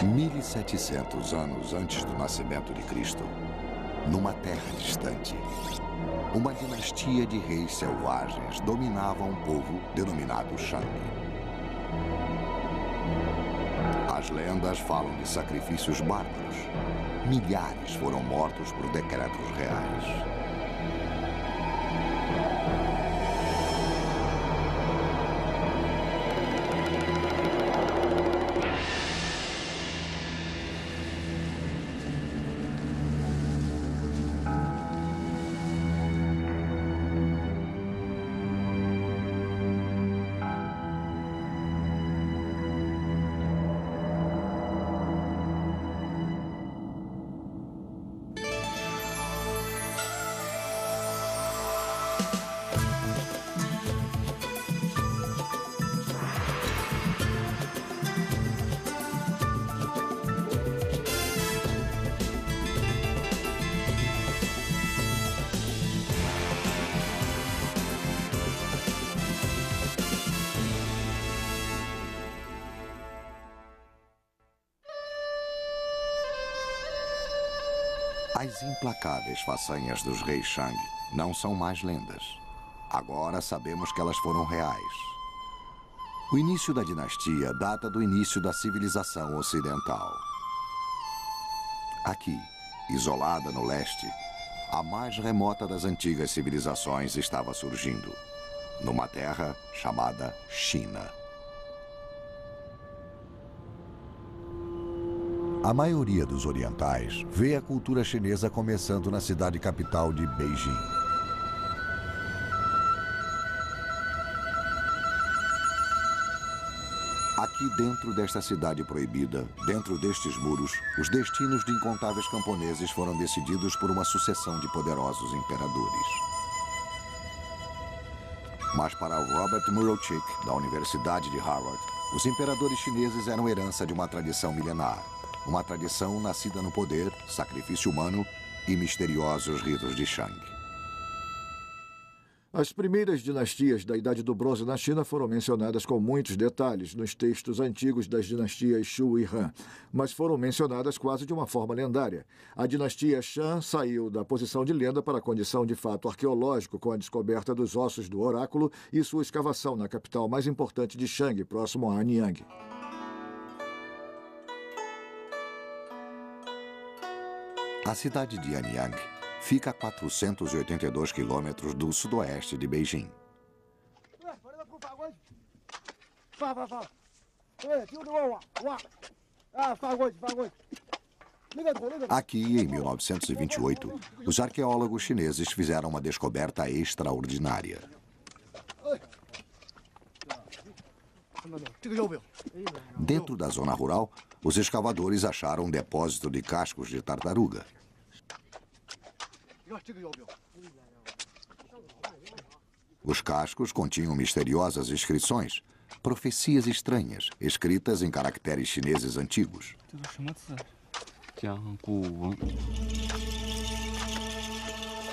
1700 anos antes do nascimento de Cristo, numa terra distante, uma dinastia de reis selvagens dominava um povo denominado Shang. As lendas falam de sacrifícios bárbaros. Milhares foram mortos por decretos reais. As implacáveis façanhas dos reis Shang não são mais lendas. Agora sabemos que elas foram reais. O início da dinastia data do início da civilização ocidental. Aqui, isolada no leste, a mais remota das antigas civilizações estava surgindo, numa terra chamada China. A maioria dos orientais vê a cultura chinesa começando na cidade capital de Beijing. Aqui dentro desta cidade proibida, dentro destes muros, os destinos de incontáveis camponeses foram decididos por uma sucessão de poderosos imperadores. Mas para Robert Murochik, da Universidade de Harvard, os imperadores chineses eram herança de uma tradição milenar. Uma tradição nascida no poder, sacrifício humano e misteriosos ritos de Shang. As primeiras dinastias da Idade do Bronze na China foram mencionadas com muitos detalhes nos textos antigos das dinastias Shu e Han, mas foram mencionadas quase de uma forma lendária. A dinastia Shang saiu da posição de lenda para a condição de fato arqueológico com a descoberta dos ossos do oráculo e sua escavação na capital mais importante de Shang, próximo a Anyang. A cidade de Anyang fica a 482 quilômetros do sudoeste de Beijing. Aqui, em 1928, os arqueólogos chineses fizeram uma descoberta extraordinária. Dentro da zona rural, os escavadores acharam um depósito de cascos de tartaruga. Os cascos continham misteriosas inscrições, profecias estranhas, escritas em caracteres chineses antigos.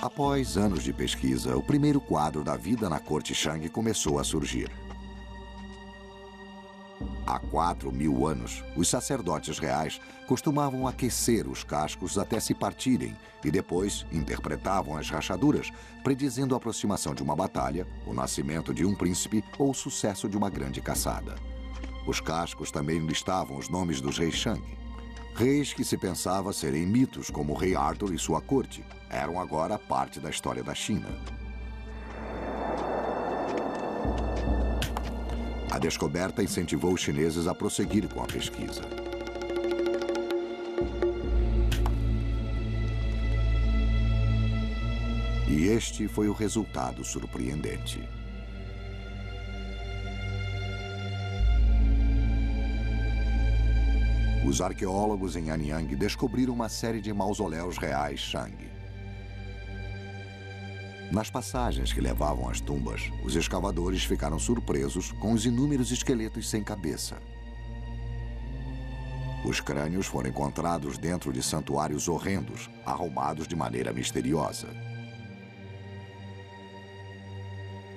Após anos de pesquisa, o primeiro quadro da vida na corte Shang começou a surgir. Há 4.000 anos, os sacerdotes reais costumavam aquecer os cascos até se partirem e depois interpretavam as rachaduras, predizendo a aproximação de uma batalha, o nascimento de um príncipe ou o sucesso de uma grande caçada. Os cascos também listavam os nomes dos reis Shang. Reis que se pensava serem mitos, como o rei Arthur e sua corte, eram agora parte da história da China. A descoberta incentivou os chineses a prosseguir com a pesquisa. E este foi o resultado surpreendente. Os arqueólogos em Anyang descobriram uma série de mausoléus reais Shang. Nas passagens que levavam às tumbas, os escavadores ficaram surpresos com os inúmeros esqueletos sem cabeça. Os crânios foram encontrados dentro de santuários horrendos, arrumados de maneira misteriosa.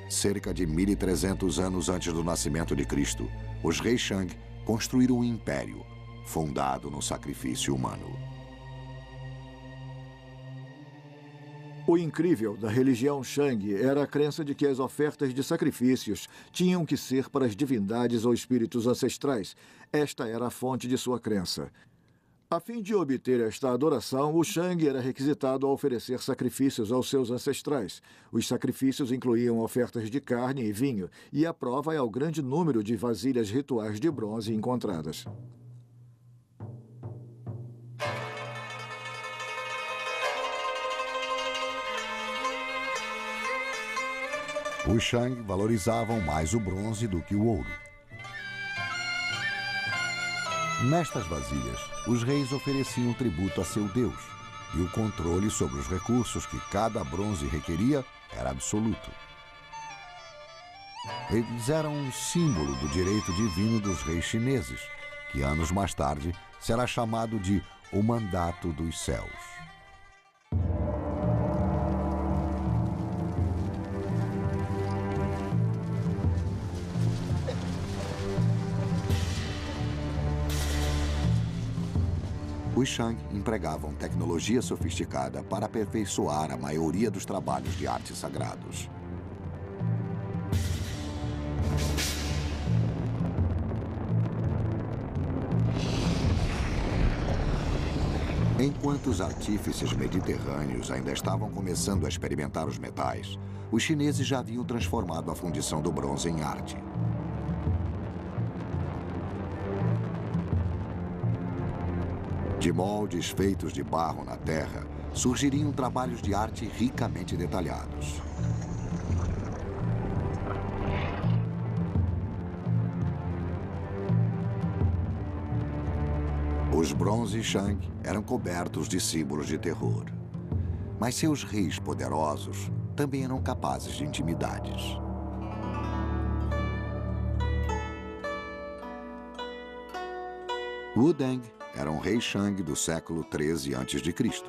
Cerca de 1.300 anos antes do nascimento de Cristo, os reis Shang construíram um império, fundado no sacrifício humano. O incrível da religião Shang era a crença de que as ofertas de sacrifícios tinham que ser para as divindades ou espíritos ancestrais. Esta era a fonte de sua crença. A fim de obter esta adoração, o Shang era requisitado a oferecer sacrifícios aos seus ancestrais. Os sacrifícios incluíam ofertas de carne e vinho, e a prova é o grande número de vasilhas rituais de bronze encontradas. Os Shang valorizavam mais o bronze do que o ouro. Nestas vasilhas, os reis ofereciam tributo a seu deus, e o controle sobre os recursos que cada bronze requeria era absoluto. Eles eram um símbolo do direito divino dos reis chineses, que anos mais tarde será chamado de o Mandato dos Céus. Os Shang empregavam tecnologia sofisticada para aperfeiçoar a maioria dos trabalhos de arte sagrados. Enquanto os artífices mediterrâneos ainda estavam começando a experimentar os metais, os chineses já haviam transformado a fundição do bronze em arte. De moldes feitos de barro na terra, surgiriam trabalhos de arte ricamente detalhados. Os bronzes Shang eram cobertos de símbolos de terror. Mas seus reis poderosos também eram capazes de intimidades. Wu Deng era um rei Shang do século XIII a.C.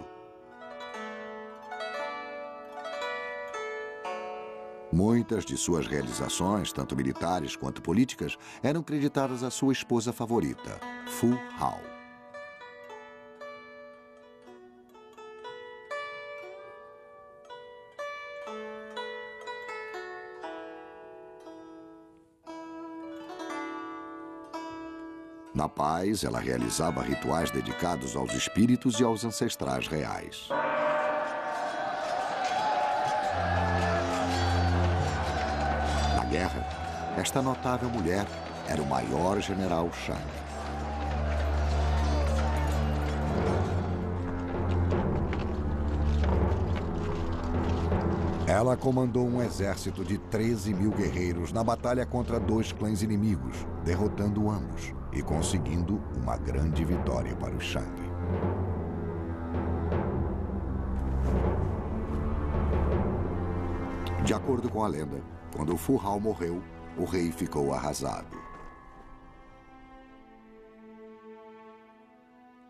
Muitas de suas realizações, tanto militares quanto políticas, eram creditadas à sua esposa favorita, Fu Hao. Na paz, ela realizava rituais dedicados aos espíritos e aos ancestrais reais. Na guerra, esta notável mulher era o maior general Shang. Ela comandou um exército de 13.000 guerreiros na batalha contra 2 clãs inimigos, derrotando ambos e conseguindo uma grande vitória para os Shang. De acordo com a lenda, quando Fu Hao morreu, o rei ficou arrasado.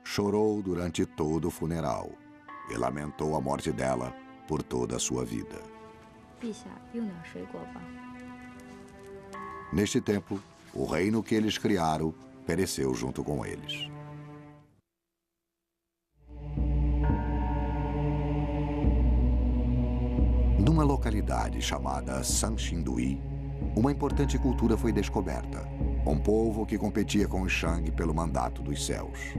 Chorou durante todo o funeral e lamentou a morte dela por toda a sua vida. Neste tempo, o reino que eles criaram pereceu junto com eles. Numa localidade chamada Sanxindui, uma importante cultura foi descoberta. Um povo que competia com os Shang pelo mandato dos céus.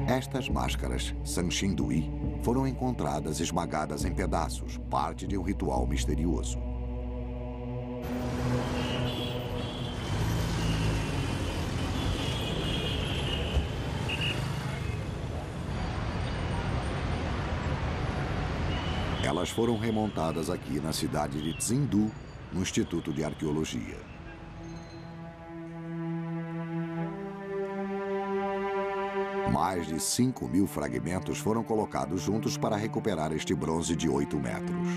Estas máscaras, Sanxindui, foram encontradas esmagadas em pedaços, parte de um ritual misterioso. Elas foram remontadas aqui na cidade de Tsindu, no Instituto de Arqueologia. Mais de 5.000 fragmentos foram colocados juntos para recuperar este bronze de 8 metros.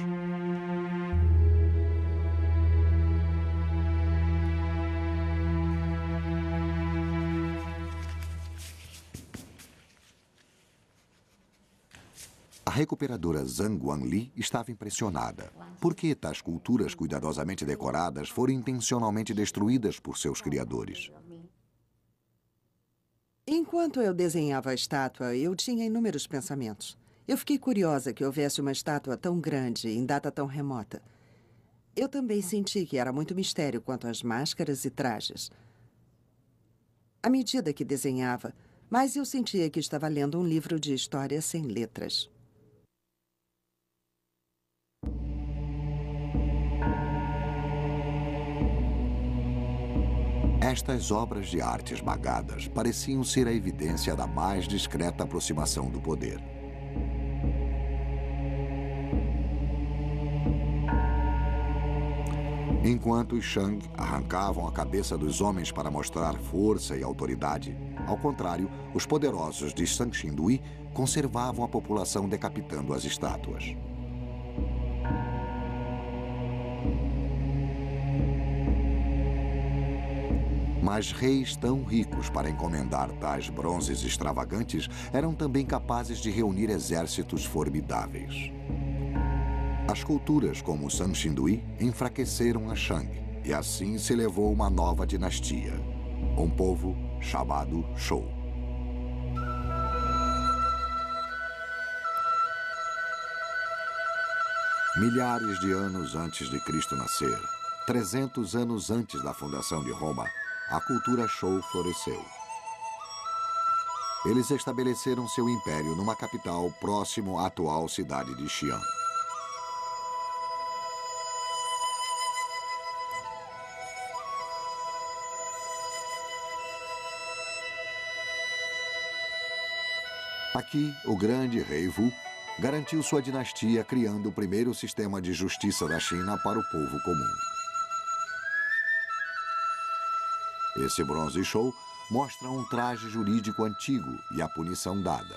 A recuperadora Zhang Guanli estava impressionada. Por que tais culturas cuidadosamente decoradas foram intencionalmente destruídas por seus criadores? Enquanto eu desenhava a estátua, eu tinha inúmeros pensamentos. Eu fiquei curiosa que houvesse uma estátua tão grande em data tão remota. Eu também senti que era muito mistério quanto às máscaras e trajes. À medida que desenhava, mais eu sentia que estava lendo um livro de história sem letras. Estas obras de arte esmagadas pareciam ser a evidência da mais discreta aproximação do poder. Enquanto os Shang arrancavam a cabeça dos homens para mostrar força e autoridade, ao contrário, os poderosos de Sanxindui conservavam a população decapitando as estátuas. Mas reis tão ricos para encomendar tais bronzes extravagantes eram também capazes de reunir exércitos formidáveis. As culturas como o Sanxindui enfraqueceram a Shang, e assim se levou uma nova dinastia, um povo chamado Shou. Milhares de anos antes de Cristo nascer, 300 anos antes da fundação de Roma, a cultura Shou floresceu. Eles estabeleceram seu império numa capital próximo à atual cidade de Xi'an. Aqui, o grande rei Wu garantiu sua dinastia criando o primeiro sistema de justiça da China para o povo comum. Esse bronze Shou mostra um traje jurídico antigo e a punição dada.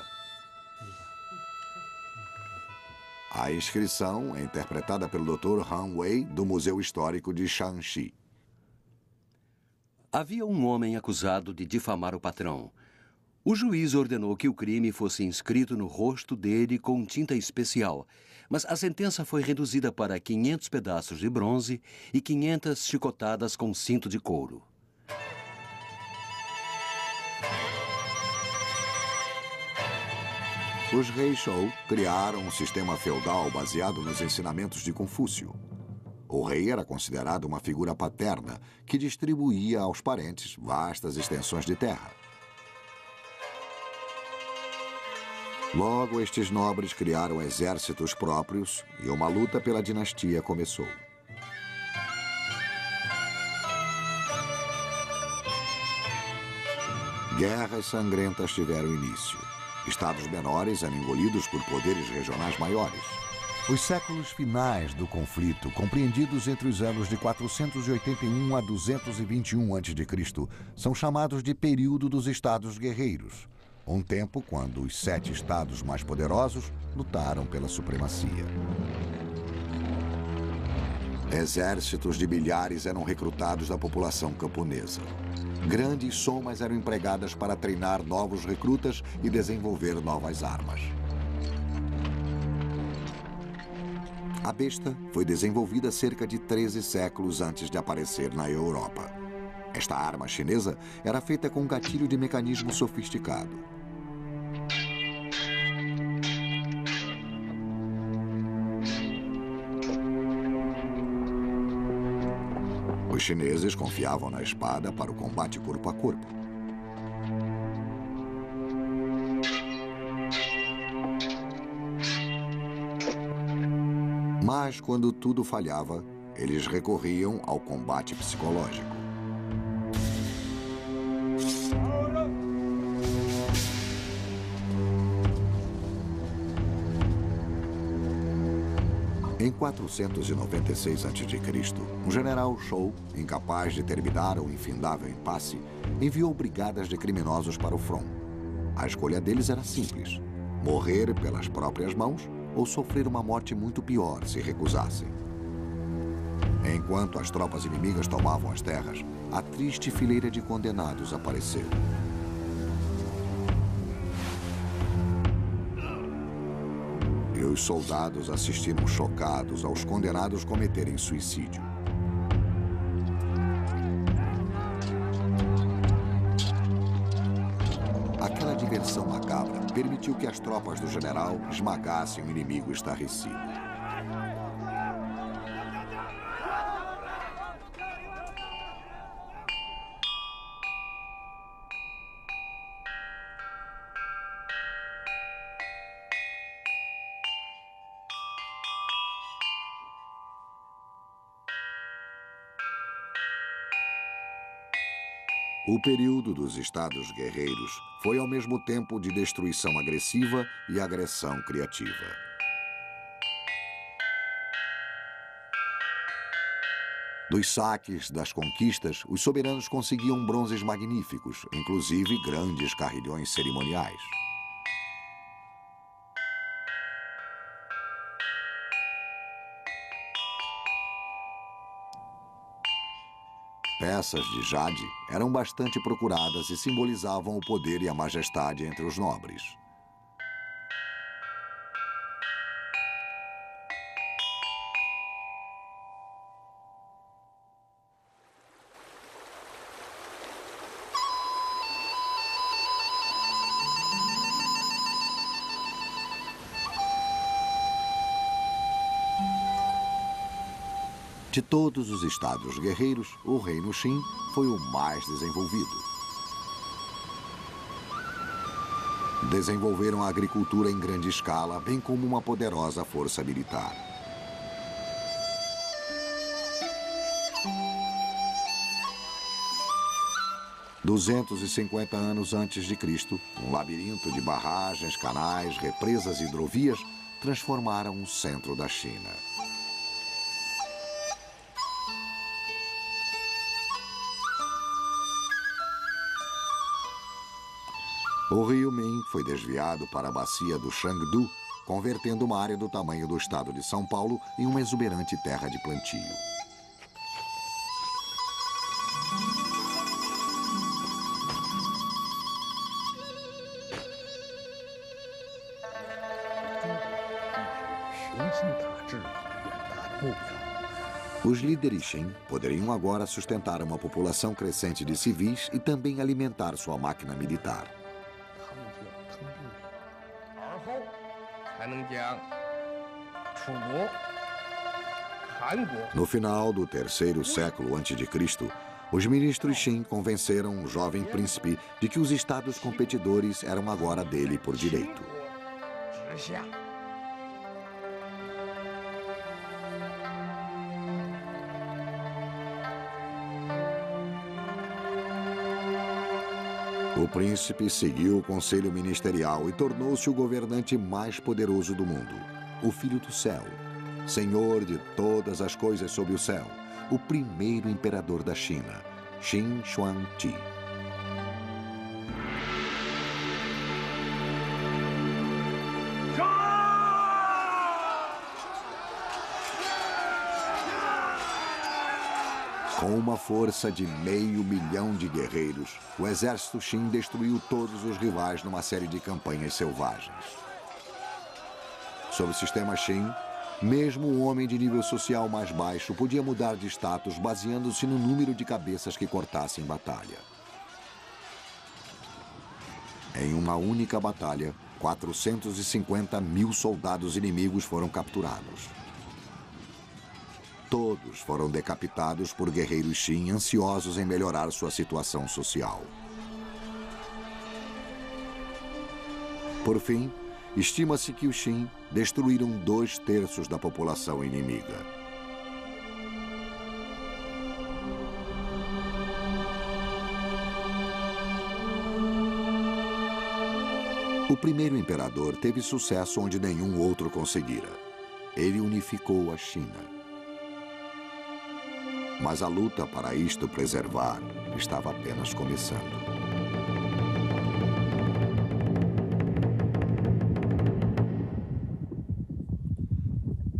A inscrição é interpretada pelo Dr. Han Wei, do Museu Histórico de Shanxi. Havia um homem acusado de difamar o patrão. O juiz ordenou que o crime fosse inscrito no rosto dele com tinta especial, mas a sentença foi reduzida para 500 pedaços de bronze e 500 chicotadas com cinto de couro. Os reis Shou criaram um sistema feudal baseado nos ensinamentos de Confúcio. O rei era considerado uma figura paterna que distribuía aos parentes vastas extensões de terra. Logo, estes nobres criaram exércitos próprios e uma luta pela dinastia começou. Guerras sangrentas tiveram início. Estados menores eram engolidos por poderes regionais maiores. Os séculos finais do conflito, compreendidos entre os anos de 481 a 221 a.C., são chamados de período dos estados guerreiros. Um tempo quando os 7 estados mais poderosos lutaram pela supremacia. Exércitos de milhares eram recrutados da população camponesa. Grandes somas eram empregadas para treinar novos recrutas e desenvolver novas armas. A besta foi desenvolvida cerca de 13 séculos antes de aparecer na Europa. Esta arma chinesa era feita com um gatilho de mecanismo sofisticado. Os chineses confiavam na espada para o combate corpo a corpo. Mas, quando tudo falhava, eles recorriam ao combate psicológico. Em 496 a.C., um general Shou, incapaz de terminar o infindável impasse, enviou brigadas de criminosos para o front. A escolha deles era simples: morrer pelas próprias mãos ou sofrer uma morte muito pior se recusassem. Enquanto as tropas inimigas tomavam as terras, a triste fileira de condenados apareceu. os soldados assistiram chocados aos condenados cometerem suicídio. Aquela diversão macabra permitiu que as tropas do general esmagassem o inimigo estarrecido. O período dos estados guerreiros foi ao mesmo tempo de destruição agressiva e agressão criativa. Dos saques, das conquistas, os soberanos conseguiam bronzes magníficos, inclusive grandes carrilhões cerimoniais. Peças de jade eram bastante procuradas e simbolizavam o poder e a majestade entre os nobres. De todos os estados guerreiros, o reino Xin foi o mais desenvolvido. Desenvolveram a agricultura em grande escala, bem como uma poderosa força militar. "250 anos antes de Cristo, um labirinto de barragens, canais, represas e hidrovias transformaram o centro da China. O rio Min foi desviado para a bacia do Shangdu, convertendo uma área do tamanho do estado de São Paulo em uma exuberante terra de plantio. Os líderes Xin poderiam agora sustentar uma população crescente de civis e também alimentar sua máquina militar. No final do terceiro século a.C., os ministros Xin convenceram o jovem príncipe de que os estados competidores eram agora dele por direito. O príncipe seguiu o conselho ministerial e tornou-se o governante mais poderoso do mundo, o Filho do Céu, senhor de todas as coisas sob o céu, o primeiro imperador da China, Xin Huangdi. Com uma força de 500 mil de guerreiros, o exército Xin destruiu todos os rivais numa série de campanhas selvagens. Sob o sistema Xin, mesmo um homem de nível social mais baixo podia mudar de status baseando-se no número de cabeças que cortasse em batalha. Em uma única batalha, 450 mil soldados inimigos foram capturados. Todos foram decapitados por guerreiros Xin ansiosos em melhorar sua situação social. Por fim, estima-se que os Xin destruíram 2/3 da população inimiga. O primeiro imperador teve sucesso onde nenhum outro conseguira. Ele unificou a China. Mas a luta para isto preservar estava apenas começando.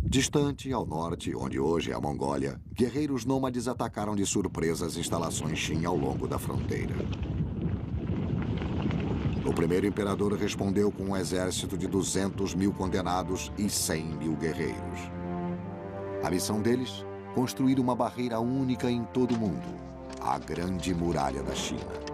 Distante ao norte, onde hoje é a Mongólia, guerreiros nômades atacaram de surpresa as instalações Xin ao longo da fronteira. No O primeiro imperador respondeu com um exército de 200 mil condenados e 100 mil guerreiros. A missão deles? Construir uma barreira única em todo o mundo, a Grande Muralha da China.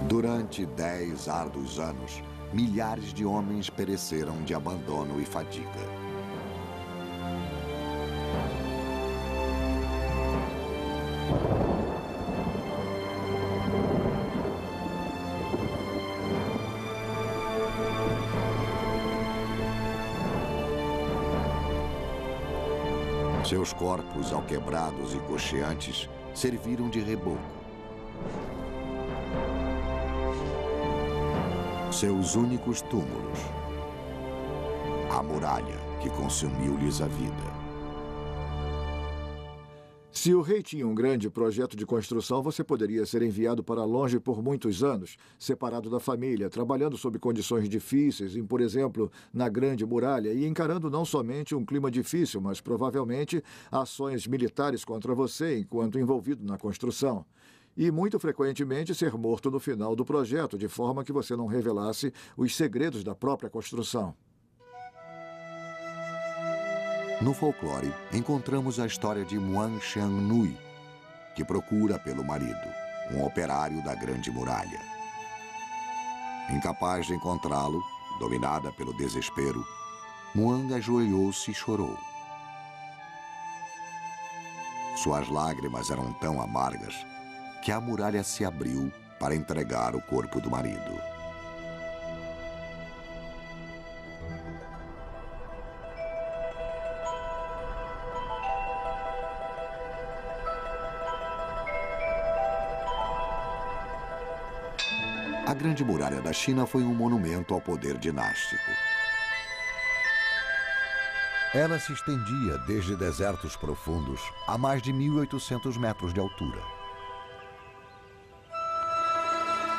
Durante 10 árduos anos, milhares de homens pereceram de abandono e fadiga. Seus corpos, alquebrados e coxeantes, serviram de reboco. Seus únicos túmulos, a muralha que consumiu-lhes a vida. Se o rei tinha um grande projeto de construção, você poderia ser enviado para longe por muitos anos, separado da família, trabalhando sob condições difíceis, por exemplo, na Grande Muralha, e encarando não somente um clima difícil, mas provavelmente ações militares contra você enquanto envolvido na construção. E, muito frequentemente, ser morto no final do projeto, de forma que você não revelasse os segredos da própria construção. No folclore, encontramos a história de Muan Xiangnui, que procura pelo marido, um operário da Grande Muralha. Incapaz de encontrá-lo, dominada pelo desespero, Muan ajoelhou-se e chorou. Suas lágrimas eram tão amargas que a muralha se abriu para entregar o corpo do marido. A Grande Muralha da China foi um monumento ao poder dinástico. Ela se estendia desde desertos profundos a mais de 1.800 metros de altura.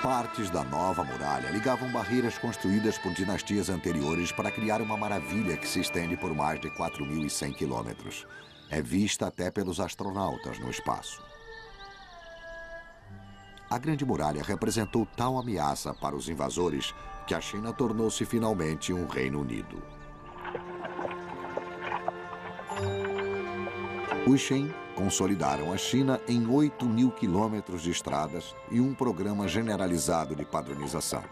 Partes da nova muralha ligavam barreiras construídas por dinastias anteriores para criar uma maravilha que se estende por mais de 4.100 quilômetros. É vista até pelos astronautas no espaço. A Grande Muralha representou tal ameaça para os invasores que a China tornou-se finalmente um Reino Unido. Os Qin consolidaram a China em 8.000 quilômetros de estradas e um programa generalizado de padronização.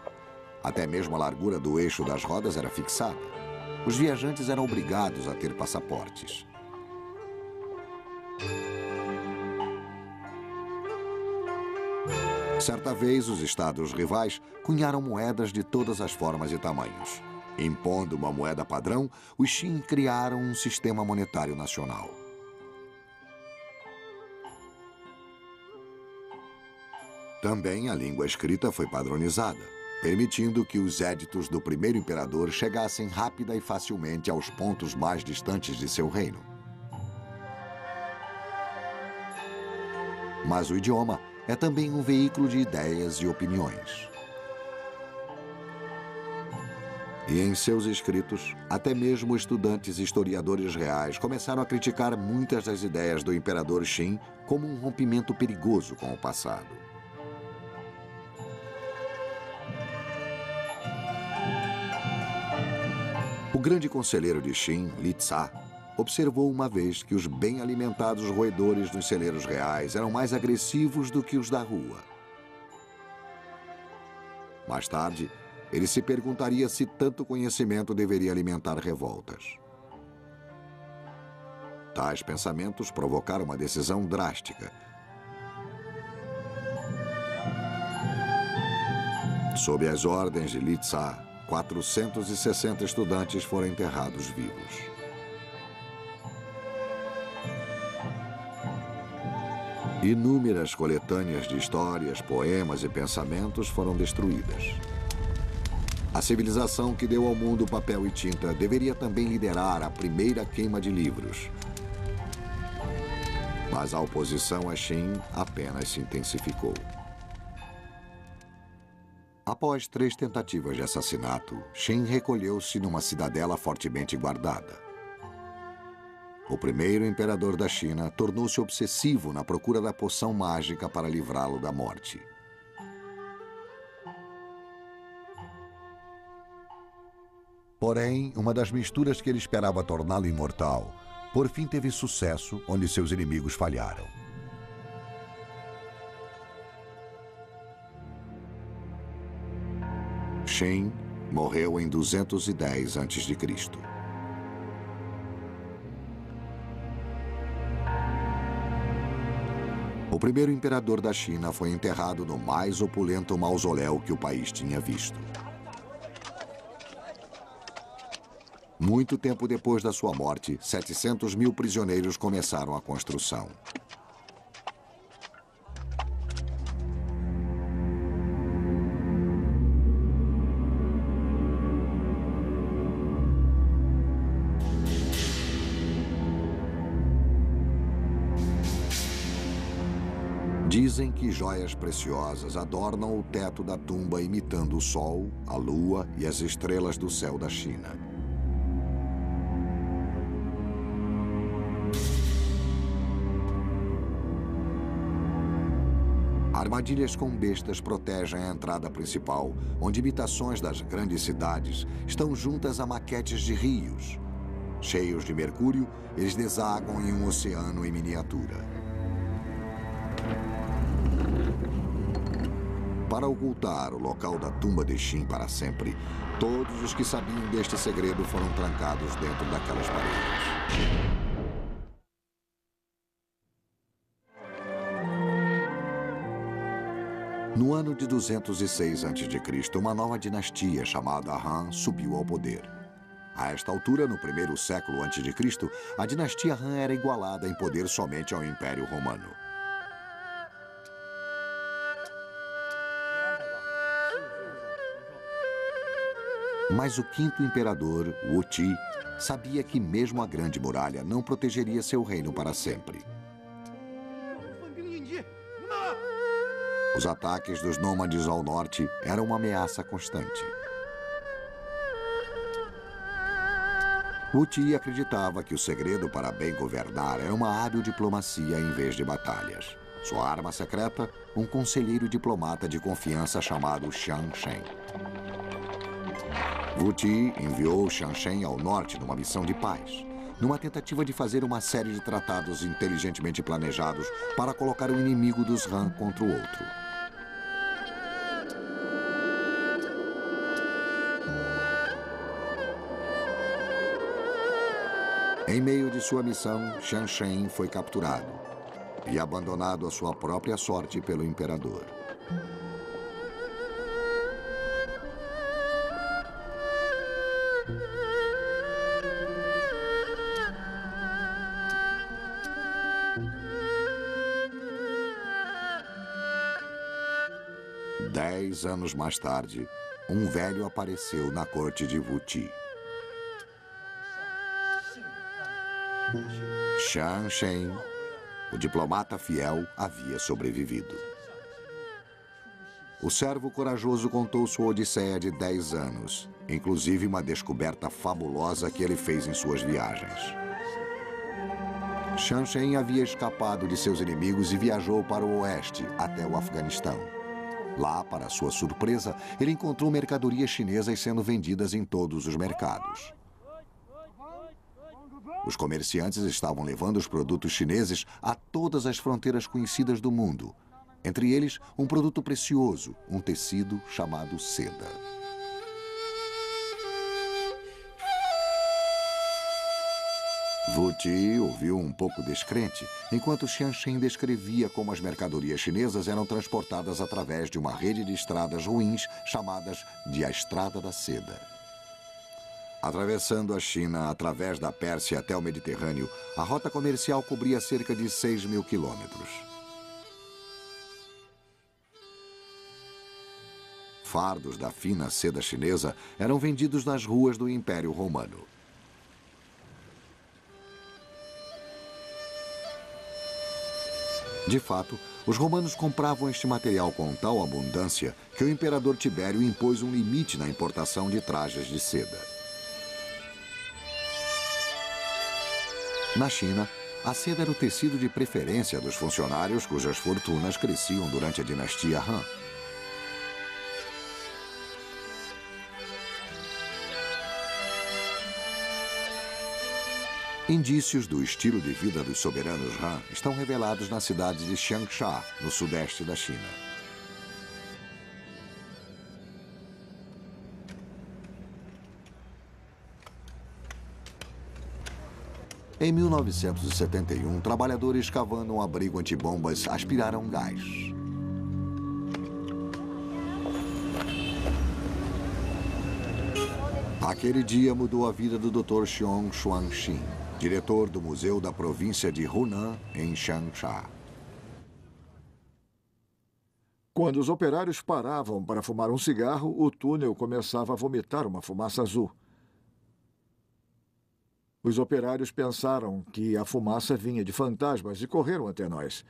Até mesmo a largura do eixo das rodas era fixada. Os viajantes eram obrigados a ter passaportes. Certa vez, os estados rivais cunharam moedas de todas as formas e tamanhos. Impondo uma moeda padrão, os Qin criaram um sistema monetário nacional. Também a língua escrita foi padronizada, permitindo que os éditos do primeiro imperador chegassem rápida e facilmente aos pontos mais distantes de seu reino. Mas o idioma é também um veículo de ideias e opiniões. E em seus escritos, até mesmo estudantes e historiadores reais começaram a criticar muitas das ideias do imperador Qin como um rompimento perigoso com o passado. O grande conselheiro de Qin, Li Tsa, observou uma vez que os bem alimentados roedores dos celeiros reais eram mais agressivos do que os da rua. Mais tarde, ele se perguntaria se tanto conhecimento deveria alimentar revoltas. Tais pensamentos provocaram uma decisão drástica. Sob as ordens de Li Tsa, 460 estudantes foram enterrados vivos. Inúmeras coletâneas de histórias, poemas e pensamentos foram destruídas. A civilização que deu ao mundo papel e tinta deveria também liderar a primeira queima de livros. Mas a oposição a Xin apenas se intensificou. Após 3 tentativas de assassinato, Xin recolheu-se numa cidadela fortemente guardada. O primeiro imperador da China tornou-se obsessivo na procura da poção mágica para livrá-lo da morte. Porém, uma das misturas que ele esperava torná-lo imortal, por fim teve sucesso onde seus inimigos falharam. Xin morreu em 210 a.C. O primeiro imperador da China foi enterrado no mais opulento mausoléu que o país tinha visto. Muito tempo depois da sua morte, 700 mil prisioneiros começaram a construção. Dizem que joias preciosas adornam o teto da tumba imitando o sol, a lua e as estrelas do céu da China. Armadilhas com bestas protegem a entrada principal, onde imitações das grandes cidades estão juntas a maquetes de rios. Cheios de mercúrio, eles desaguam em um oceano em miniatura. Para ocultar o local da tumba de Xin para sempre, todos os que sabiam deste segredo foram trancados dentro daquelas paredes. No ano de 206 a.C., uma nova dinastia chamada Han subiu ao poder. A esta altura, no primeiro século a.C., a dinastia Han era igualada em poder somente ao Império Romano. Mas o quinto imperador, Wu Ti, sabia que mesmo a Grande Muralha não protegeria seu reino para sempre. Os ataques dos nômades ao norte eram uma ameaça constante. Wu Ti acreditava que o segredo para bem governar era uma hábil diplomacia em vez de batalhas. Sua arma secreta, um conselheiro diplomata de confiança chamado Xiang Shen. Wu Ti enviou Xiang Shen ao norte numa missão de paz, numa tentativa de fazer uma série de tratados inteligentemente planejados para colocar o inimigo dos Han contra o outro. Em meio de sua missão, Xiang Shen foi capturado e abandonado à sua própria sorte pelo imperador. Dez anos mais tarde, um velho apareceu na corte de Wu Ti. Xiang Shen, o diplomata fiel, havia sobrevivido. O servo corajoso contou sua odisseia de 10 anos, inclusive uma descoberta fabulosa que ele fez em suas viagens. Xiang Shen havia escapado de seus inimigos e viajou para o oeste, até o Afeganistão. Lá, para sua surpresa, ele encontrou mercadorias chinesas sendo vendidas em todos os mercados. Os comerciantes estavam levando os produtos chineses a todas as fronteiras conhecidas do mundo. Entre eles, um produto precioso, um tecido chamado seda. Wu Ti ouviu um pouco descrente, enquanto Xiang Shen descrevia como as mercadorias chinesas eram transportadas através de uma rede de estradas ruins chamadas de a Estrada da Seda. Atravessando a China através da Pérsia até o Mediterrâneo, a rota comercial cobria cerca de 6.000 quilômetros. Fardos da fina seda chinesa eram vendidos nas ruas do Império Romano. De fato, os romanos compravam este material com tal abundância que o imperador Tibério impôs um limite na importação de trajes de seda. Na China, a seda era o tecido de preferência dos funcionários cujas fortunas cresciam durante a dinastia Han. Indícios do estilo de vida dos soberanos Han estão revelados na cidade de Changsha, no sudeste da China. Em 1971, trabalhadores cavando um abrigo antibombas aspiraram gás. Aquele dia mudou a vida do Dr. Xiong Xuanxin, diretor do Museu da Província de Hunan, em Changsha. Quando os operários paravam para fumar um cigarro, o túnel começava a vomitar uma fumaça azul. Os operários pensaram que a fumaça vinha de fantasmas e correram até nós.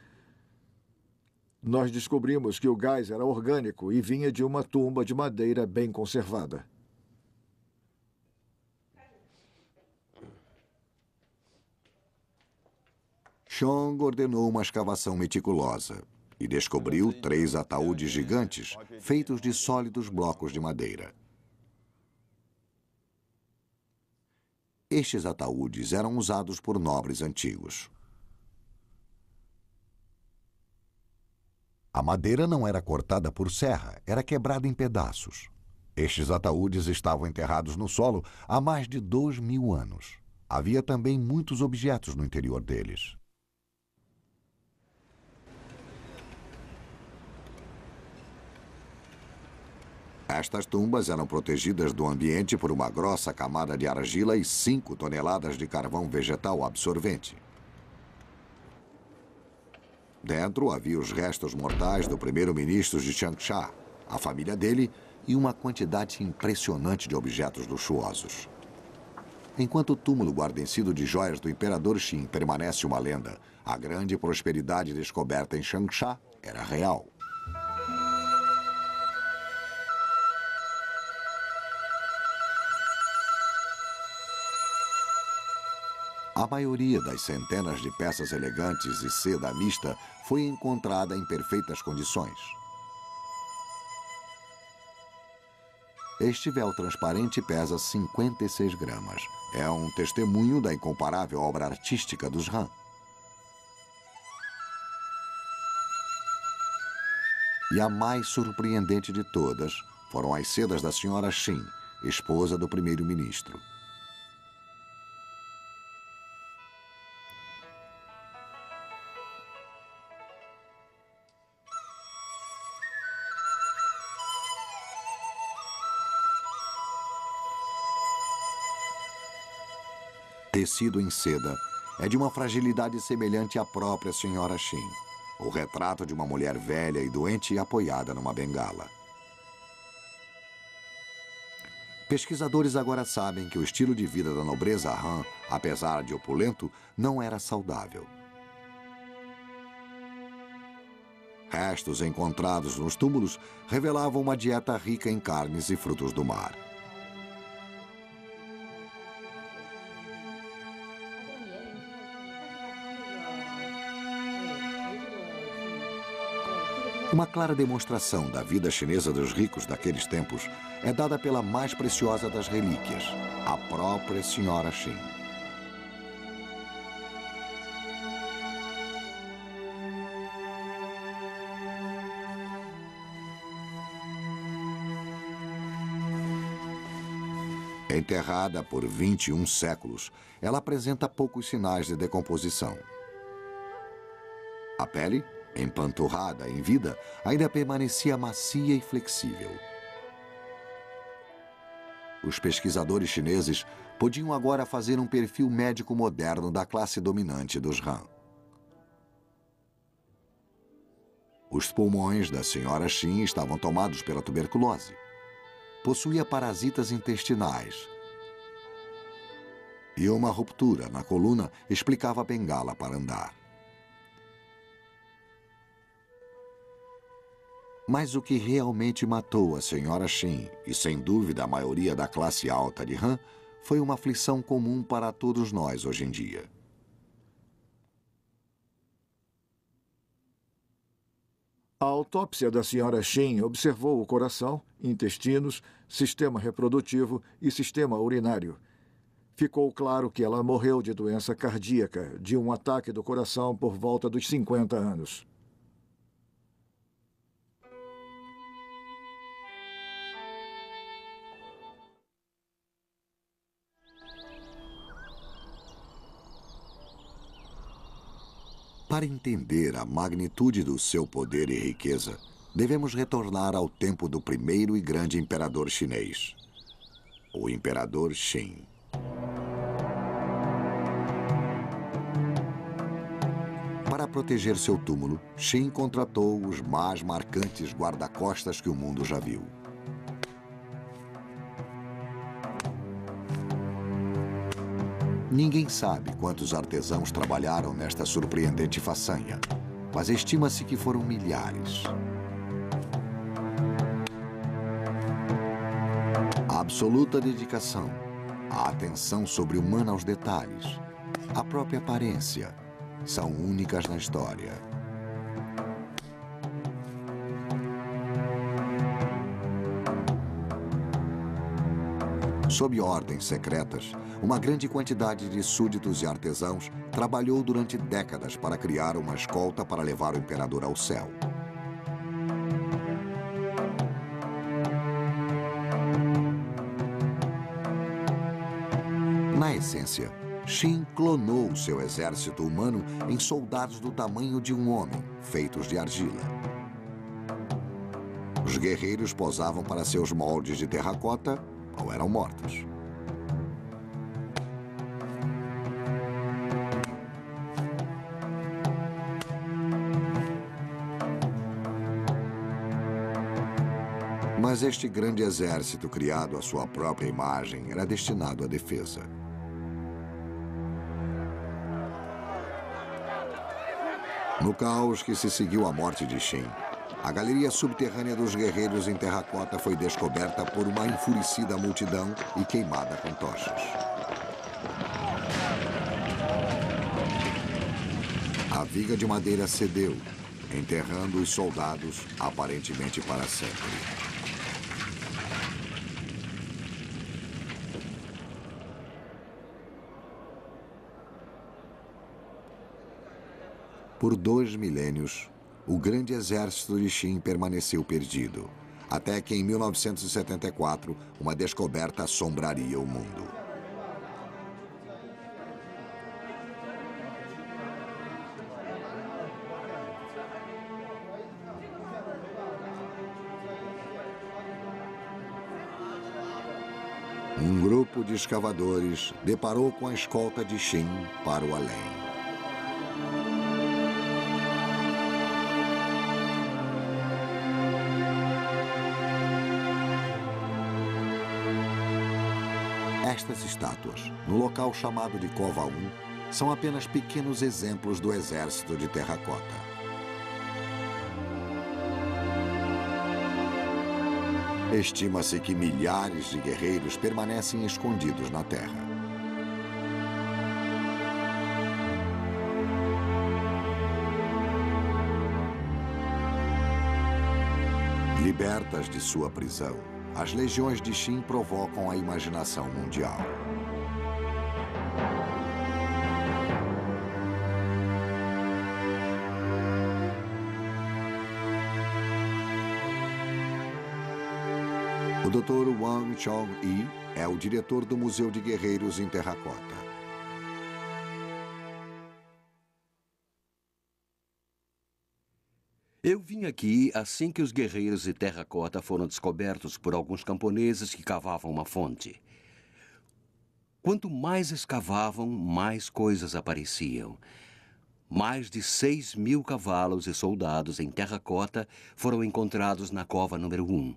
Nós descobrimos que o gás era orgânico e vinha de uma tumba de madeira bem conservada. Xiong ordenou uma escavação meticulosa e descobriu 3 ataúdes gigantes feitos de sólidos blocos de madeira. Estes ataúdes eram usados por nobres antigos. A madeira não era cortada por serra, era quebrada em pedaços. Estes ataúdes estavam enterrados no solo há mais de 2000 anos. Havia também muitos objetos no interior deles. Estas tumbas eram protegidas do ambiente por uma grossa camada de argila e 5 toneladas de carvão vegetal absorvente. Dentro havia os restos mortais do primeiro-ministro de Changsha, a família dele e uma quantidade impressionante de objetos luxuosos. Enquanto o túmulo guarnecido de joias do imperador Qin permanece uma lenda, a grande prosperidade descoberta em Changsha era real. A maioria das centenas de peças elegantes e seda mista foi encontrada em perfeitas condições. Este véu transparente pesa 56 gramas. É um testemunho da incomparável obra artística dos Han. E a mais surpreendente de todas foram as sedas da senhora Qin, esposa do primeiro-ministro. Tecido em seda é de uma fragilidade semelhante à própria senhora Qin. O retrato de uma mulher velha e doente apoiada numa bengala. Pesquisadores agora sabem que o estilo de vida da nobreza Han, apesar de opulento, não era saudável. Restos encontrados nos túmulos revelavam uma dieta rica em carnes e frutos do mar. Uma clara demonstração da vida chinesa dos ricos daqueles tempos é dada pela mais preciosa das relíquias, a própria senhora Qin. Enterrada por 21 séculos, ela apresenta poucos sinais de decomposição. A pele, empanturrada em vida, ainda permanecia macia e flexível. Os pesquisadores chineses podiam agora fazer um perfil médico moderno da classe dominante dos Han. O Os pulmões da senhora Xin estavam tomados pela tuberculose. Possuía parasitas intestinais. E uma ruptura na coluna explicava a bengala para andar. Mas o que realmente matou a senhora Xin, e sem dúvida a maioria da classe alta de Han, foi uma aflição comum para todos nós hoje em dia. A autópsia da senhora Xin observou o coração, intestinos, sistema reprodutivo e sistema urinário. Ficou claro que ela morreu de doença cardíaca, de um ataque do coração por volta dos 50 anos. Para entender a magnitude do seu poder e riqueza, devemos retornar ao tempo do primeiro e grande imperador chinês, o imperador Qin. Para proteger seu túmulo, Qin contratou os mais marcantes guarda-costas que o mundo já viu. Ninguém sabe quantos artesãos trabalharam nesta surpreendente façanha, mas estima-se que foram milhares. A absoluta dedicação, a atenção sobre-humana aos detalhes, a própria aparência, são únicas na história. Sob ordens secretas, uma grande quantidade de súditos e artesãos trabalhou durante décadas para criar uma escolta para levar o imperador ao céu. Na essência, Qin clonou seu exército humano em soldados do tamanho de um homem, feitos de argila. Os guerreiros posavam para seus moldes de terracota ou eram mortos. Mas este grande exército, criado à sua própria imagem, era destinado à defesa. No caos que se seguiu à morte de Qin, a galeria subterrânea dos guerreiros em terracota foi descoberta por uma enfurecida multidão e queimada com tochas. A viga de madeira cedeu, enterrando os soldados aparentemente para sempre. Por 2 milênios, o grande exército de Qin permaneceu perdido, até que em 1974, uma descoberta assombraria o mundo. Um grupo de escavadores deparou com a escolta de Qin para o além. Estas estátuas, no local chamado de Cova 1, são apenas pequenos exemplos do exército de terracota. Estima-se que milhares de guerreiros permanecem escondidos na terra. Libertas de sua prisão, as legiões de Qin provocam a imaginação mundial. O Dr. Wang Chong-yi é o diretor do Museu de Guerreiros em Terracota. Eu vim aqui assim que os guerreiros de terracota foram descobertos por alguns camponeses que cavavam uma fonte. Quanto mais escavavam, mais coisas apareciam. Mais de 6.000 cavalos e soldados em terracota foram encontrados na cova número 1.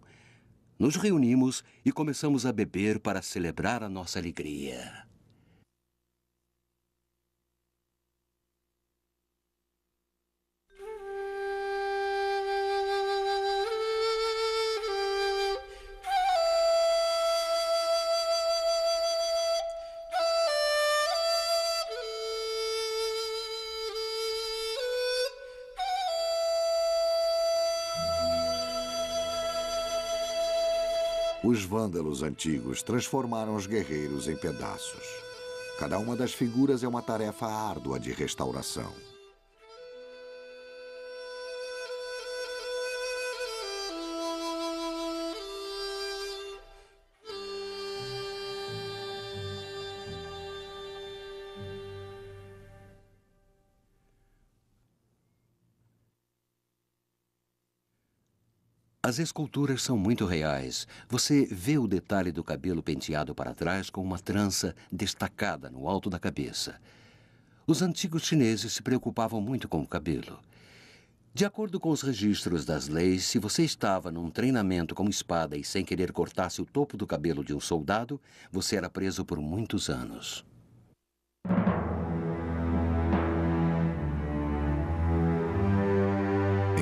Nos reunimos e começamos a beber para celebrar a nossa alegria. Os vândalos antigos transformaram os guerreiros em pedaços. Cada uma das figuras é uma tarefa árdua de restauração. As esculturas são muito reais. Você vê o detalhe do cabelo penteado para trás com uma trança destacada no alto da cabeça. Os antigos chineses se preocupavam muito com o cabelo. De acordo com os registros das leis, se você estava num treinamento com espada e sem querer cortasse o topo do cabelo de um soldado, você era preso por muitos anos.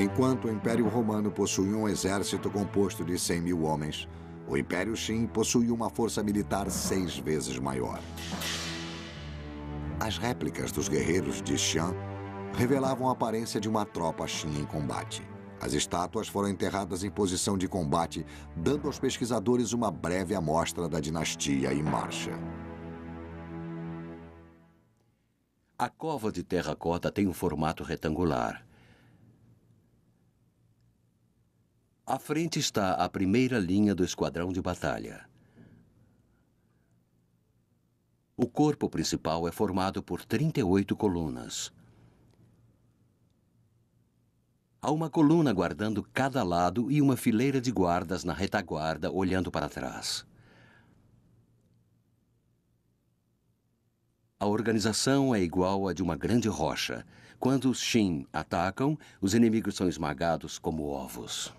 Enquanto o Império Romano possuía um exército composto de 100.000 homens, o Império Qin possuía uma força militar 6 vezes maior. As réplicas dos guerreiros de Xi'an revelavam a aparência de uma tropa Qin em combate. As estátuas foram enterradas em posição de combate, dando aos pesquisadores uma breve amostra da dinastia em marcha. A cova de terracota tem um formato retangular. À frente está a primeira linha do esquadrão de batalha. O corpo principal é formado por 38 colunas. Há uma coluna guardando cada lado e uma fileira de guardas na retaguarda olhando para trás. A organização é igual à de uma grande rocha. Quando os Qin atacam, os inimigos são esmagados como ovos.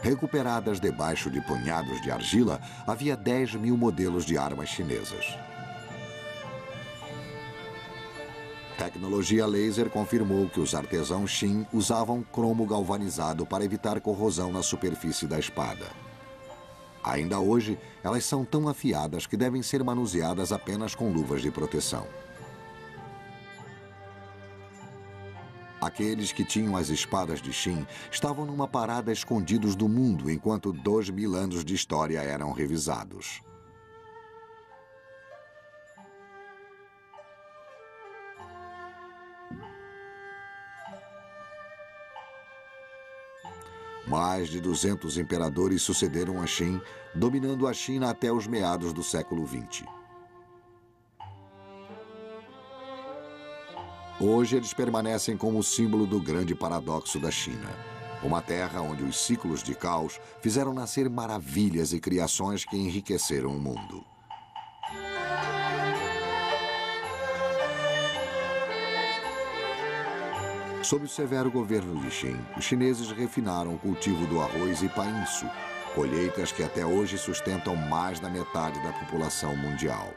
Recuperadas debaixo de punhados de argila, havia 10.000 modelos de armas chinesas. Tecnologia laser confirmou que os artesãos Qin usavam cromo galvanizado para evitar corrosão na superfície da espada. Ainda hoje, elas são tão afiadas que devem ser manuseadas apenas com luvas de proteção. Aqueles que tinham as espadas de Qin estavam numa parada escondidos do mundo enquanto 2.000 anos de história eram revisados. Mais de 200 imperadores sucederam a Qin, dominando a China até os meados do século XX. Hoje eles permanecem como símbolo do grande paradoxo da China. Uma terra onde os ciclos de caos fizeram nascer maravilhas e criações que enriqueceram o mundo. Sob o severo governo de Qin, os chineses refinaram o cultivo do arroz e painço, colheitas que até hoje sustentam mais da metade da população mundial.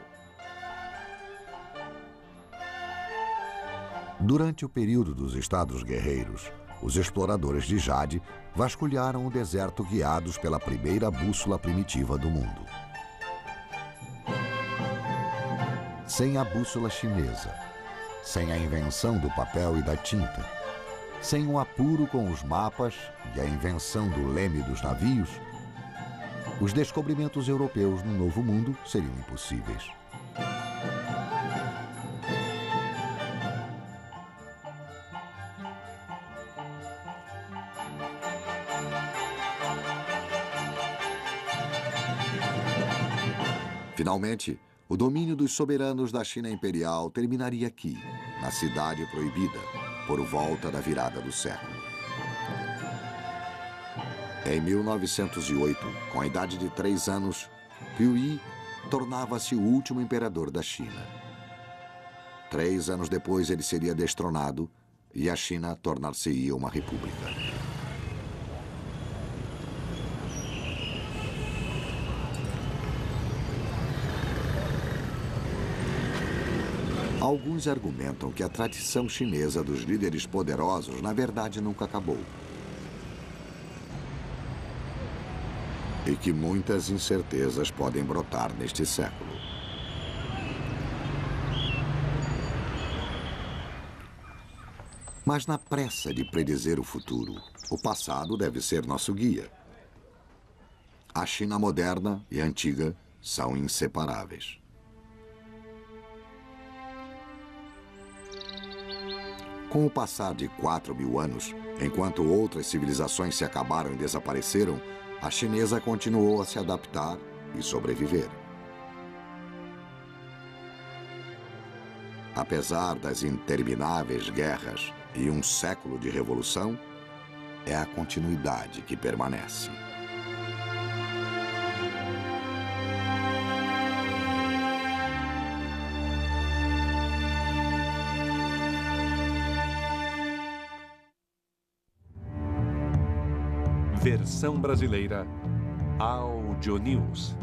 Durante o período dos Estados Guerreiros, os exploradores de Jade vasculharam o deserto guiados pela primeira bússola primitiva do mundo. Sem a bússola chinesa, sem a invenção do papel e da tinta, sem o apuro com os mapas e a invenção do leme dos navios, os descobrimentos europeus no Novo Mundo seriam impossíveis. Finalmente, o domínio dos soberanos da China Imperial terminaria aqui, na Cidade Proibida, por volta da virada do século. Em 1908, com a idade de 3 anos, Puyi tornava-se o último imperador da China. 3 anos depois, ele seria destronado e a China tornar-se-ia uma república. Alguns argumentam que a tradição chinesa dos líderes poderosos, na verdade, nunca acabou. E que muitas incertezas podem brotar neste século. Mas na pressa de predizer o futuro, o passado deve ser nosso guia. A China moderna e antiga são inseparáveis. Com o passar de 4.000 anos, enquanto outras civilizações se acabaram e desapareceram, a chinesa continuou a se adaptar e sobreviver. Apesar das intermináveis guerras e um século de revolução, é a continuidade que permanece. Versão brasileira Audio News.